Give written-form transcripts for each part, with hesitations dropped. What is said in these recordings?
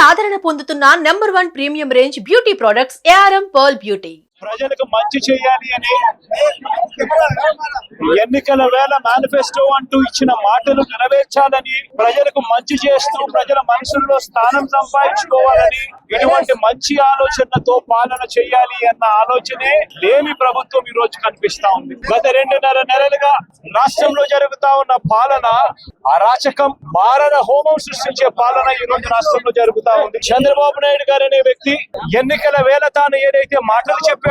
ఆదరణ పొందుతున్న #1 premium range beauty products ARM pearl beauty. ప్రజలకు మంచి చేయాలి అని ఎన్నికల వేళ మేనిఫెస్టో అంటూ ఇచ్చిన మాటలు నెరవేర్చాలని, ప్రజలకు మంచి చేస్తూ ప్రజల మనసుల్లో స్థానం సంపాదించుకోవాలని, ఇటువంటి మంచి ఆలోచనతో పాలన చేయాలి అన్న ఆలోచనే లేని ప్రభుత్వం ఈ రోజు కనిపిస్తా ఉంది. గత 2.5 నెలలుగా రాష్ట్రంలో జరుగుతా ఉన్న పాలన అరాచకం, మారణ హోమం సృష్టించే పాలన ఈ రోజు రాష్ట్రంలో జరుగుతా ఉంది. చంద్రబాబు నాయుడు గారు అనే వ్యక్తి ఎన్నికల వేళ తాను ఏదైతే మాటలు చెప్పాడో,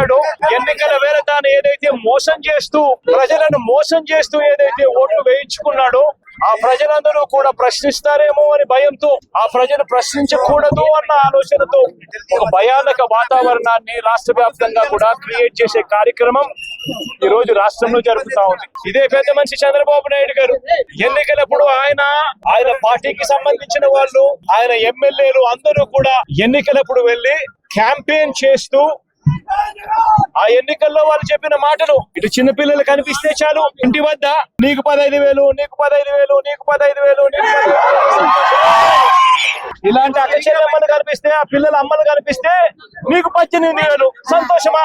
ఎన్నికల వేళ తాను ఏదైతే మోసం చేస్తూ ప్రజలను మోసం చేస్తూ ఏదైతే ఓట్లు వేయించుకున్నాడో, ఆ ప్రజలందరూ కూడా ప్రశ్నిస్తారేమో అని భయంతో, ఆ ప్రజలు ప్రశ్నించకూడదు అన్న ఆలోచనతో ఒక భయానక వాతావరణాన్ని రాష్ట్ర వ్యాప్తంగా కూడా క్రియేట్ చేసే కార్యక్రమం ఈ రోజు రాష్ట్రంలో జరుగుతా ఉంది. ఇదే పెద్ద మనిషి చంద్రబాబు నాయుడు గారు ఎన్నికలప్పుడు ఆయన పార్టీకి సంబంధించిన వాళ్ళు, ఆయన ఎమ్మెల్యేలు అందరూ కూడా ఎన్నికలప్పుడు వెళ్లి క్యాంపెయిన్ చేస్తూ ఆ ఎన్నికల్లో వాళ్ళు చెప్పిన మాటలు, ఇటు చిన్నపిల్లలు కనిపిస్తే చాలు ఇంటి వద్ద నీకు 15,000, నీకు 15,000, నీకు 15,000, నీకు 15,000, ఇలాంటి అక్క చెల్లెమ్మలు కనిపిస్తే, ఆ పిల్లల అమ్మలు కనిపిస్తే నీకు 18,000 సంతోషమా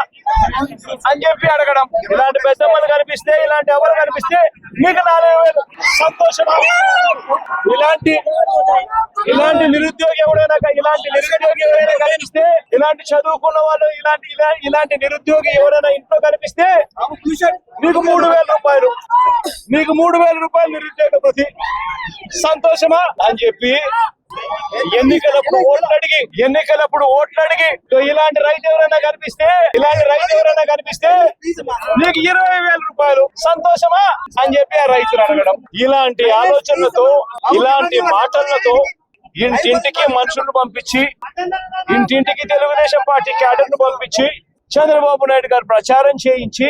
అని చెప్పి అడగడం. ఇలాంటి పెద్దమ్మలు కనిపిస్తే, ఇలాంటి ఎవరు కనిపిస్తే నీకు 4,000 సంతోషమా. ఇలాంటి నిరుద్యోగి ఎవరైనా కనిపిస్తే, ఇలాంటి చదువుకున్న వాళ్ళు, ఇలాంటి నిరుద్యోగి ఎవరైనా ఇంట్లో కనిపిస్తే నీకు 3,000 రూపాయలు, నీకు 3,000 రూపాయలు నిరుద్యోగ ప్రతి సంతోషమా అని చెప్పి ఎన్నికలప్పుడు ఓట్లు అడిగి ఇలాంటి రైతు ఎవరైనా కనిపిస్తే నీకు 20,000 రూపాయలు సంతోషమా అని చెప్పి ఆ రైతులు అడగడం. ఇలాంటి ఆలోచనలతో, ఇలాంటి మాటలతో ఇంటింటికి మనుషులను పంపించి, ఇంటింటికి తెలుగుదేశం పార్టీ క్యాడర్ను పంపించి చంద్రబాబు నాయుడు గారు ప్రచారం చేయించి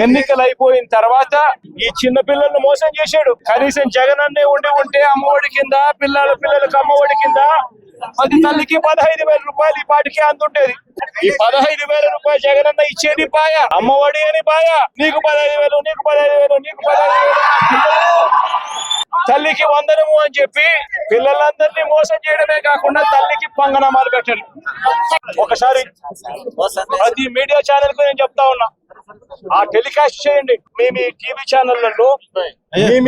ఎన్నికలు అయిపోయిన తర్వాత ఈ చిన్న పిల్లలను మోసం చేశాడు. కనీసం జగన్ అన్నే ఉంటే అమ్మఒడి కింద పిల్లలకు అమ్మఒడి కింద ప్రతి తల్లికి 15,000 రూపాయలు ఈ పాటికి అందుంటేది. ఈ 15,000 రూపాయలు జగన్ అన్న ఇచ్చేది పాయ, అమ్మఒడి అని పాయ. నీకు 15,000, నీకు 15,000, నీకు 15,000, తల్లికి వందనము అని చెప్పి పిల్లలందరినీ మోసం చేయడమే కాకుండా తల్లికి పంగనామాలు పెట్టారు. ఒకసారి ప్రతి మీడియా ఛానల్ కు నేను చెప్తా ఉన్నా, ఆ టెలికాస్ట్ చేయండి. మీ టీవీ ఛానళ్లలో,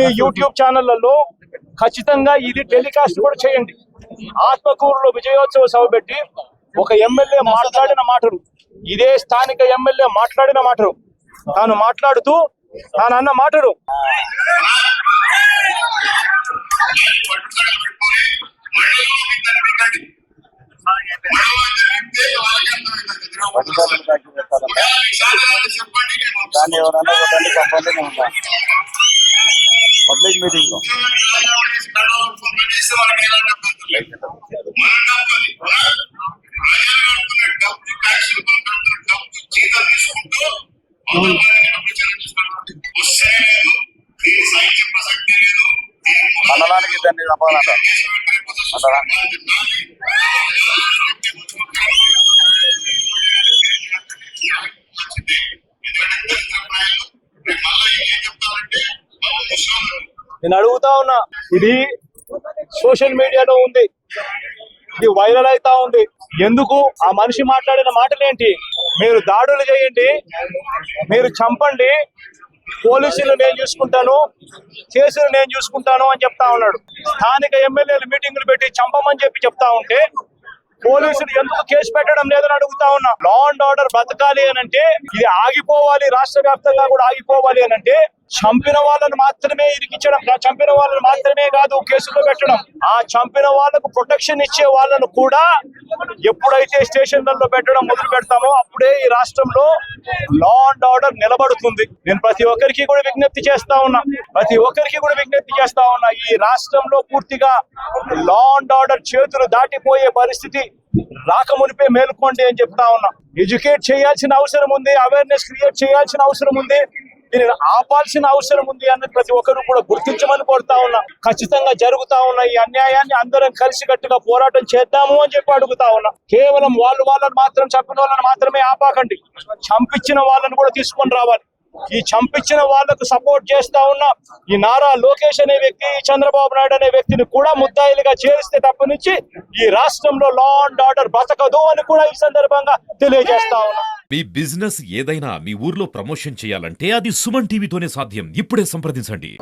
మీ యూట్యూబ్ ఛానళ్లలో ఖచ్చితంగా ఇది టెలికాస్ట్ కూడా చేయండి. ఆత్మకూరులో విజయోత్సవ సభ పెట్టి ఒక ఎమ్మెల్యే మాట్లాడిన మాటలు, ఇదే స్థానిక ఎమ్మెల్యే మాట్లాడిన మాటలు, తాను మాట్లాడుతూ తాను అన్న మాటలు దాన్ని ఎవరన్నా చెప్పండి పబ్లిక్ మీటింగ్ లో మండలానికి దాన్ని చెప్పాలంట. నేను అడుగుతా ఉన్నా, ఇది సోషల్ మీడియాలో ఉంది, ఇది వైరల్ అవుతా ఉంది. ఎందుకు? ఆ మనిషి మాట్లాడిన మాటలేంటి? మీరు దాడులు చేయండి, మీరు చంపండి, పోలీసులు నేను చూసుకుంటాను, కేసులు నేను చూసుకుంటాను అని చెప్తా ఉన్నాడు. స్థానిక ఎమ్మెల్యేలు మీటింగులు పెట్టి చంపమని చెప్తా ఉంటే పోలీసులు ఎందుకు కేసు పెట్టడం లేదని అడుగుతా ఉన్నా. లా అండ్ ఆర్డర్ బతకాలి అని అంటే, ఇది ఆగిపోవాలి, రాష్ట్ర వ్యాప్తంగా కూడా ఆగిపోవాలి అని అంటే చంపిన వాళ్ళను మాత్రమే ఇరికించడం, చంపిన వాళ్ళని మాత్రమే కాదు కేసులో పెట్టడం, ఆ చంపిన వాళ్ళకు ప్రొటెక్షన్ ఇచ్చే వాళ్ళను కూడా ఎప్పుడైతే స్టేషన్లలో పెట్టడం మొదలు పెడతామో అప్పుడే ఈ రాష్ట్రంలో లా అండ్ ఆర్డర్ నిలబడుతుంది. నేను ప్రతి ఒక్కరికి కూడా విజ్ఞప్తి చేస్తా ఉన్నా, ఈ రాష్ట్రంలో పూర్తిగా లా అండ్ ఆర్డర్ చేతులు దాటిపోయే పరిస్థితి రాకమునిపే మేలుకోండి అని చెప్తా ఉన్నా. ఎడ్యుకేట్ చేయాల్సిన అవసరం ఉంది, అవేర్నెస్ క్రియేట్ చేయాల్సిన అవసరం ఉంది, దీనిని ఆపాల్సిన అవసరం ఉంది అన్నది ప్రతి ఒక్కరు కూడా గుర్తించమని కోరుతా ఉన్నా. ఖచ్చితంగా జరుగుతా ఉన్న ఈ అన్యాయాన్ని అందరం కలిసికట్టుగా పోరాటం చేద్దాము అని చెప్పి అడుగుతా ఉన్నా. కేవలం వాళ్ళని మాత్రం, చంపిన వాళ్ళని మాత్రమే ఆపాకండి, చంపించిన వాళ్ళని కూడా తీసుకొని రావాలి. ఈ చంపించిన వాళ్లకు సపోర్ట్ చేస్తా ఉన్న ఈ నారా లోకేష్ అనే వ్యక్తి, చంద్రబాబు నాయుడు అనే వ్యక్తిని కూడా ముద్దాయిలుగా చేరిస్తే తప్ప నుంచి ఈ రాష్ట్రంలో లా అండ్ ఆర్డర్ బతకదు అని కూడా ఈ సందర్భంగా తెలియజేస్తా ఉన్నా. మీ బిజినెస్ ఏదైనా మీ ఊర్లో ప్రమోషన్ చేయాలంటే అది సుమన్ టీవీతోనే సాధ్యం. ఇప్పుడే సంప్రదించండి.